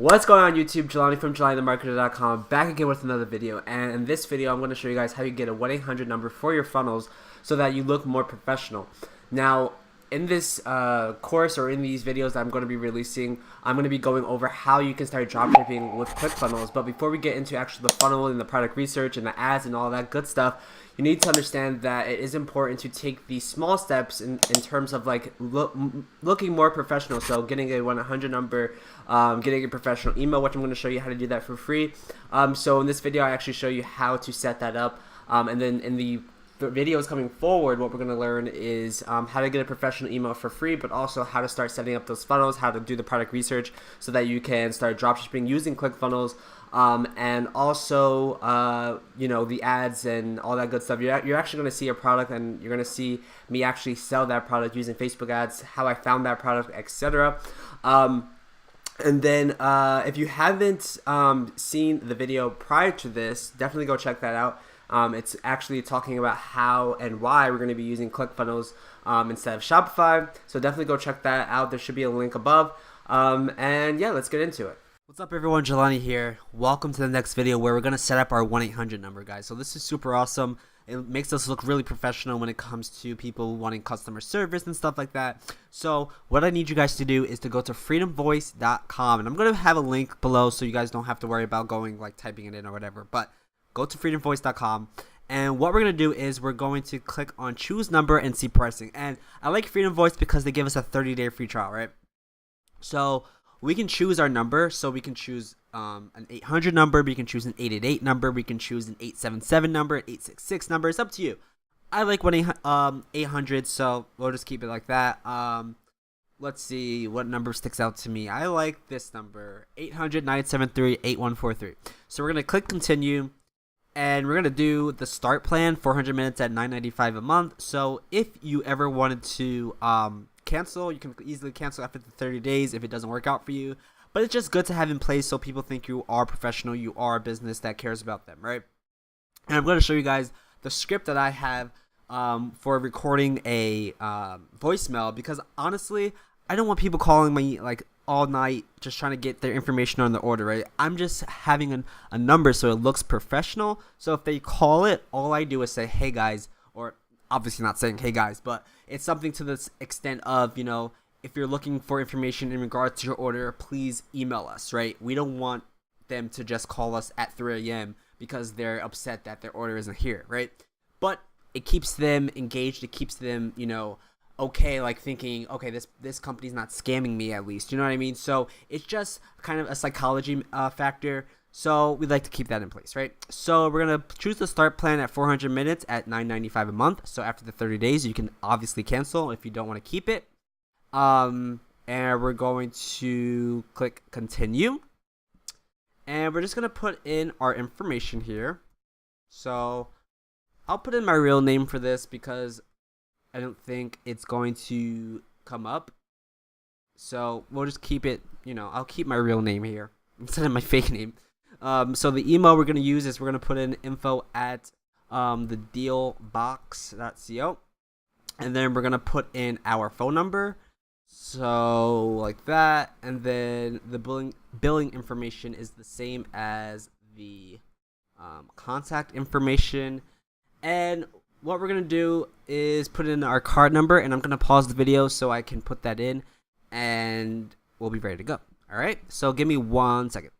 What's going on YouTube? Jelani from JelaniTheMarketer.com back again with another video, and in this video I'm going to show you guys how you get a 1-800 number for your funnels so that you look more professional. Now in this course, or in these videos that I'm going to be releasing, I'm going to be going over how you can start dropshipping with ClickFunnels. But before we get into actually the funnel and the product research and the ads and all that good stuff, you need to understand that it is important to take these small steps in terms of like looking more professional. So getting a 1-800 number, getting a professional email, which I'm going to show you how to do that for free. So in this video, I actually show you how to set that up. And then in the videos coming forward, what we're going to learn is how to get a professional email for free, but also how to start setting up those funnels, how to do the product research so that you can start dropshipping using ClickFunnels. And also, you know, the ads and all that good stuff. You're actually going to see a product, and you're going to see me actually sell that product using Facebook ads, how I found that product, etc. And then if you haven't seen the video prior to this, definitely go check that out. It's actually talking about how and why we're going to be using ClickFunnels instead of Shopify. So definitely go check that out. There should be a link above. And yeah, let's get into it. What's up everyone, Jelani here. Welcome to the next video where we're going to set up our 1-800 number, guys. So this is super awesome. It makes us look really professional when it comes to people wanting customer service and stuff like that. So what I need you guys to do is to go to freedomvoice.com, and I'm going to have a link below so you guys don't have to worry about going like typing it in or whatever. But go to freedomvoice.com, and what we're going to do is we're going to click on choose number and see pricing. And I like Freedom Voice because they give us a 30-day free trial, right? So we can choose our number. So we can choose an 800 number, we can choose an 888 number, we can choose an 877 number, an 866 number. It's up to you. I like 1-800, so we'll just keep it like that. Let's see what number sticks out to me. I like this number, 800-973-8143. So we're going to click continue. And we're going to do the start plan, 400 minutes at $9.95 a month. So if you ever wanted to cancel, you can easily cancel after the 30 days if it doesn't work out for you. But it's just good to have in place so people think you are professional, you are a business that cares about them, right? And I'm going to show you guys the script that I have for recording a voicemail, because honestly, I don't want people calling me like all night just trying to get their information on the order, right? I'm just having a number so it looks professional. So if they call it, all I do is say, hey guys, or obviously not saying hey guys, but it's something to this extent of, you know, if you're looking for information in regards to your order, please email us, right? We don't want them to just call us at 3 a.m. because they're upset that their order isn't here, right? But it keeps them engaged. It keeps them, you know, okay, like thinking, okay, this company's not scamming me, at least, you know what I mean? So it's just kind of a psychology factor. So we'd like to keep that in place, right? So we're gonna choose the start plan at 400 minutes at $9.95 a month. So after the 30 days, you can obviously cancel if you don't want to keep it. And we're going to click continue, and we're just gonna put in our information here. So I'll put in my real name for this because I don't think it's going to come up. So we'll just keep it, you know, I'll keep my real name here instead of my fake name. So the email we're going to use is we're going to put in info at thedealbox.co. And then we're going to put in our phone number. So like that. And then the billing information is the same as the contact information. And what we're going to do is put in our card number, and I'm going to pause the video so I can put that in, and we'll be ready to go. All right, so give me 1 second.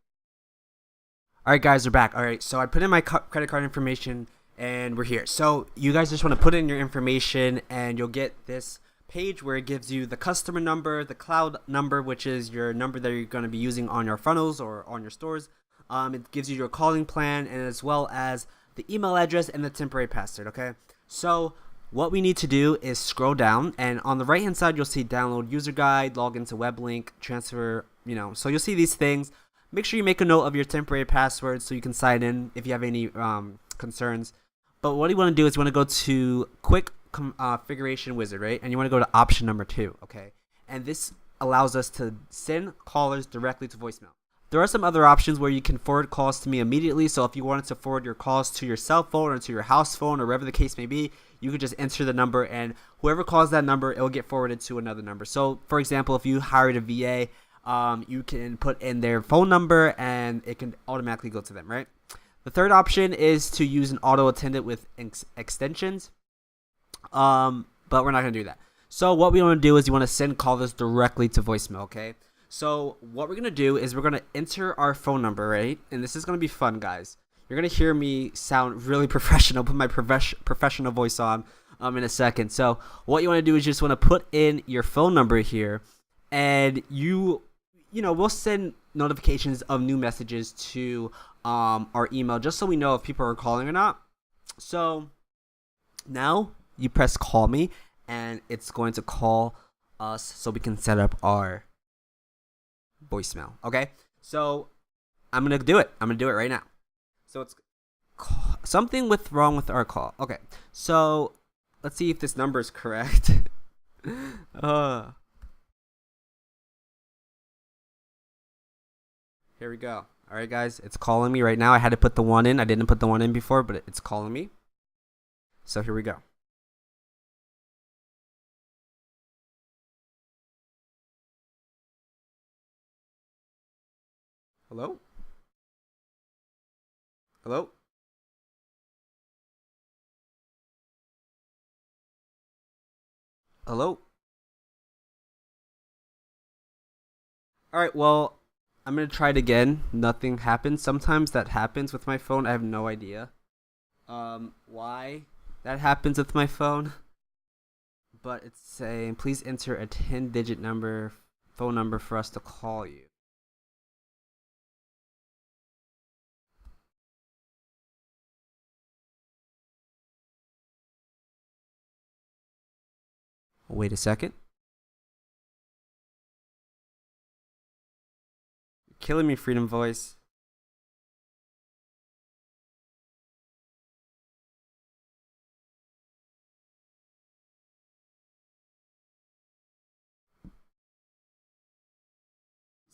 All right, guys, we're back. All right, so I put in my credit card information, and we're here. So you guys just want to put in your information, and you'll get this page where it gives you the customer number, the cloud number, which is your number that you're going to be using on your funnels or on your stores. It gives you your calling plan, and as well as the email address and the temporary password, okay? So what we need to do is scroll down, and on the right hand side you'll see download user guide, log into web link, transfer, you know, so you'll see these things. Make sure you make a note of your temporary password so you can sign in if you have any concerns. But what you want to do is you want to go to quick configuration wizard, right? And you want to go to option number 2, okay? And this allows us to send callers directly to voicemail. There are some other options where you can forward calls to me immediately. So if you wanted to forward your calls to your cell phone or to your house phone or wherever the case may be, you could just enter the number, and whoever calls that number, it will get forwarded to another number. So for example, if you hired a VA you can put in their phone number and it can automatically go to them, right? The third option is to use an auto attendant with extensions. But we're not going to do that. So what we want to do is you want to send callers directly to voicemail, okay? So what we're going to do is we're going to enter our phone number, right? And this is going to be fun, guys. You're going to hear me sound really professional, put my professional voice on in a second. So what you want to do is you just want to put in your phone number here, and we'll send notifications of new messages to our email just so we know if people are calling or not. So now you press call me, and it's going to call us so we can set up our voicemail. Okay, so I'm gonna do it. I'm gonna do it right now. So it's something wrong with our call. Okay, so let's see if this number is correct. Here we go. All right, guys, it's calling me right now. I had to put the 1 in. I didn't put the 1 in before, but it's calling me. So here we go. Hello? Hello? Hello? All right, well, I'm going to try it again. Nothing happens. Sometimes that happens with my phone. I have no idea why that happens with my phone. But it's saying, please enter a 10-digit phone number for us to call you. Wait a second. You're killing me, Freedom Voice.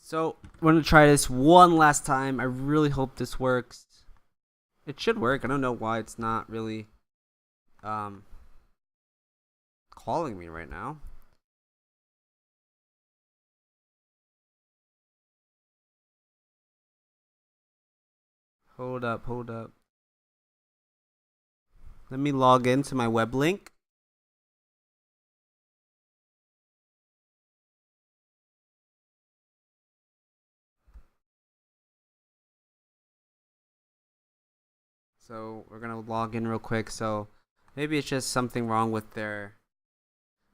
So we're going to try this one last time. I really hope this works. It should work. I don't know why it's not really calling me right now. Hold up. Let me log into my web link. So we're gonna log in real quick. So maybe it's just something wrong with their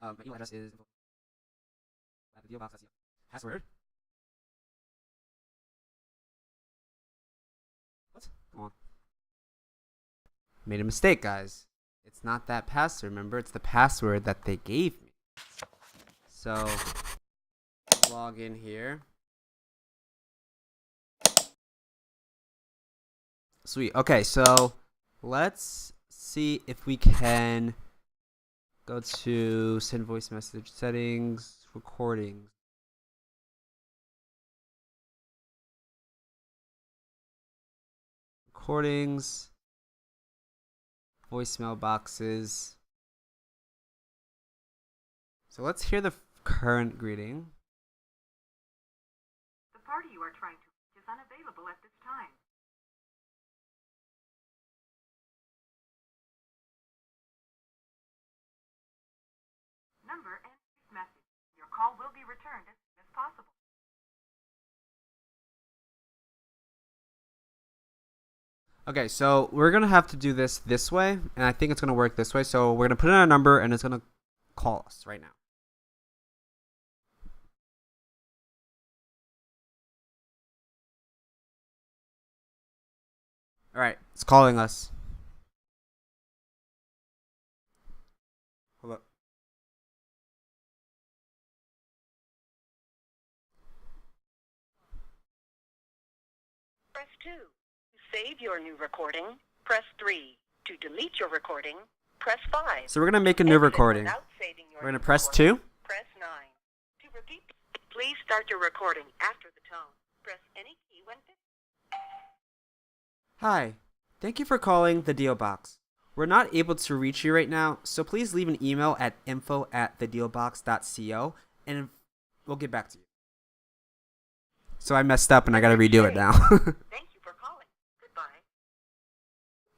email address is password. What? Come on. Made a mistake, guys. It's not that password. Remember, it's the password that they gave me. So log in here. Sweet. Okay, so let's see if we can go to send voice message settings, recordings. Recordings, voicemail boxes. So let's hear the current greeting. The party you are trying to reach is unavailable at this time. Number and message. Your call will be returned as soon as possible. Okay, so we're going to have to do this way, and I think it's going to work this way. So we're going to put in our number, and it's going to call us right now. All right, it's calling us. Hold up. Press 2. To save your new recording, press 3. To delete your recording, press 5. So we're going to make a new recording. We're going to press 2. Press 9. To repeat, please start your recording after the tone. Press any key when finished. Hi, thank you for calling the Deal Box. We're not able to reach you right now, so please leave an email at info@thedealbox.co and we'll get back to you. So I messed up and I gotta redo it now. Thank you for calling.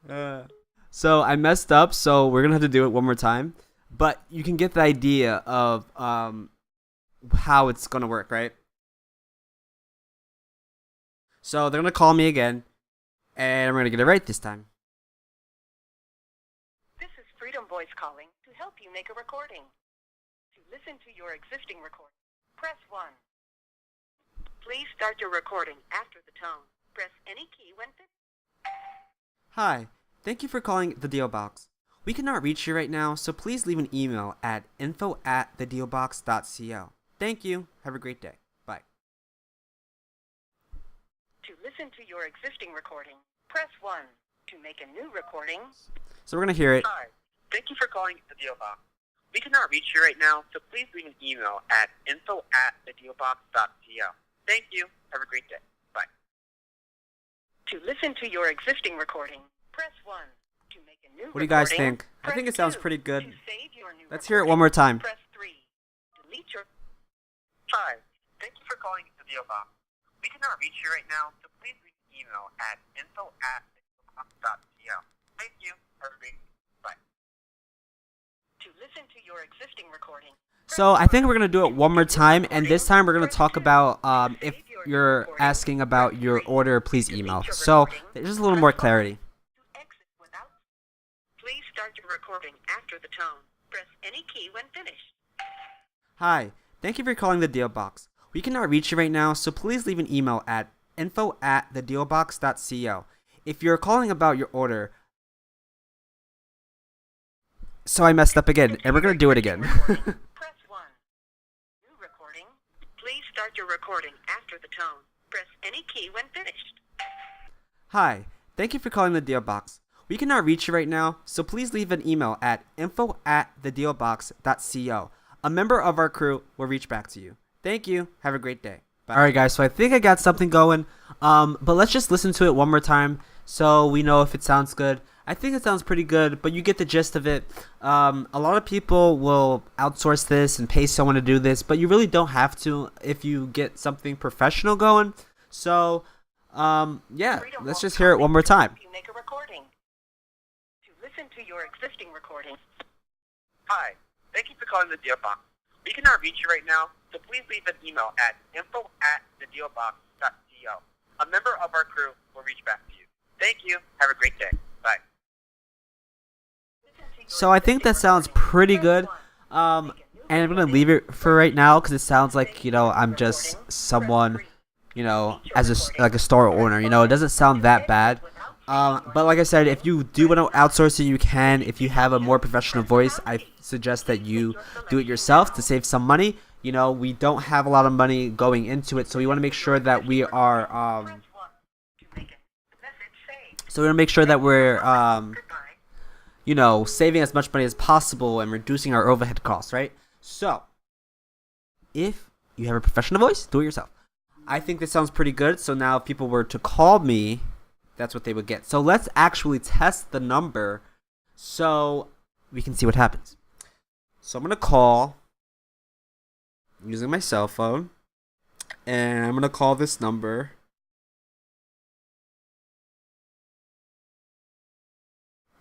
Goodbye. So I messed up, so we're gonna have to do it one more time. But you can get the idea of how it's gonna work, right? So they're gonna call me again, and we're gonna get it right this time. This is Freedom Voice calling to help you make a recording. To listen to your existing recording, press 1. Please start your recording after the tone. Press any key when finished. Hi, thank you for calling the Deal Box. We cannot reach you right now, so please leave an email at info@thedealbox.co. Thank you. Have a great day. Bye. To listen to your existing recording, press 1. To make a new recording, So we're gonna hear it. Hi. Thank you for calling the Deal Box. We cannot reach you right now, so please leave an email at info@thedealbox.co. Thank you. Have a great day. Bye. to listen to your existing recording, press 1. To make a new What do you guys recording, think? I press think it sounds 2. pretty good. To save your new Let's hear it recording, one more time. Press 3. Delete your Hi. Thank you for calling the Deal Box. We cannot reach you right now, so please leave an email at info@thedealbox.co. Thank you. Have a great day. Bye. to listen to your existing recording. So I think we're gonna do it one more time, and this time we're gonna talk about if you're asking about your order, please email. So there's just a little more clarity. To exit without, please start your recording after the tone. Press any key when finished. Hi, thank you for calling the Deal Box. We cannot reach you right now, so please leave an email at info@thedealbox.co. If you're calling about your order, so I messed up again, and we're gonna do it again. Press 1. New recording. Please start your recording after the tone. Press any key when finished. Hi, thank you for calling the Deal Box. We cannot reach you right now, so please leave an email at info@thedealbox.co. A member of our crew will reach back to you. Thank you. Have a great day. Bye. Alright guys, so I think I got something going, but let's just listen to it one more time so we know if it sounds good. I think it sounds pretty good, but you get the gist of it. A lot of people will outsource this and pay someone to do this, but you really don't have to if you get something professional going. So, yeah, let's just hear it one more time. You make a recording. To listen to your existing recording, Hi. Thank you for calling the Deal Box. We cannot reach you right now, so please leave an email at info@thedealbox.co. A member of our crew will reach back to you. Thank you. Have a great day. Bye. So I think that sounds pretty good. And I'm gonna leave it for right now because it sounds like I'm just someone, as like a store owner. It doesn't sound that bad. But like I said, if you do want to outsource it, you can. If you have a more professional voice, I suggest that you do it yourself to save some money. We don't have a lot of money going into it, so we want to make sure that we are. So we want to make sure that we're saving as much money as possible and reducing our overhead costs, right? So, if you have a professional voice, do it yourself. I think this sounds pretty good. So now if people were to call me, that's what they would get. So let's actually test the number so we can see what happens. So I'm going to call using my cell phone, and I'm going to call this number.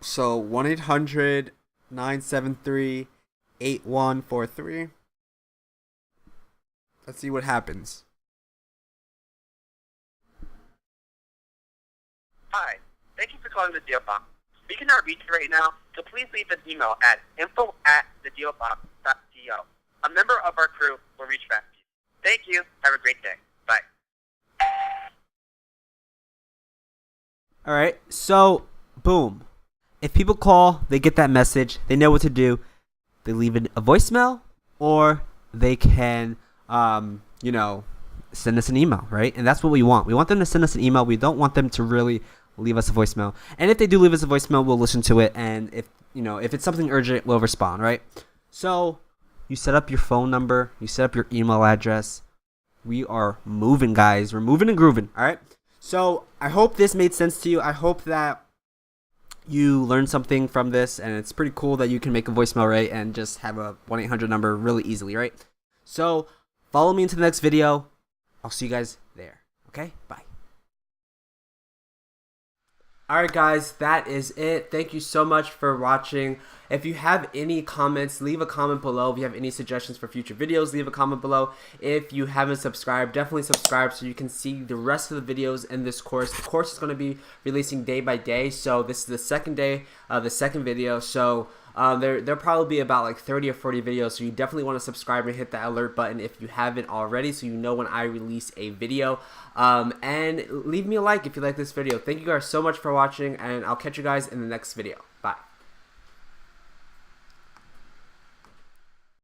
So 1-800-973-8143. Let's see what happens. Hi. Thank you for calling the Deal Box. We cannot reach you right now, so please leave an email at info@thedealbox.co. A member of our crew will reach back to you. Thank you. Have a great day. Bye. Alright, so boom. If people call, they get that message, they know what to do. They leave a voicemail, or they can, send us an email, right? And that's what we want. We want them to send us an email. We don't want them to really leave us a voicemail. And if they do leave us a voicemail, we'll listen to it. And if it's something urgent, we'll respond, right? So you set up your phone number, you set up your email address. We are moving, guys. We're moving and grooving, all right? So I hope this made sense to you. I hope that you learned something from this, and it's pretty cool that you can make a voicemail, right, and just have a 1-800 number really easily, right? So follow me into the next video. I'll see you guys there. Okay, bye. Alright guys, that is it. Thank you so much for watching. If you have any comments, leave a comment below. If you have any suggestions for future videos, leave a comment below. If you haven't subscribed, definitely subscribe so you can see the rest of the videos in this course. The course is going to be releasing day by day, so this is the second day, the second video. So there'll probably be about like 30 or 40 videos, so you definitely want to subscribe and hit that alert button if you haven't already, so you know when I release a video. And leave me a like if you like this video. Thank you guys so much for watching, and I'll catch you guys in the next video.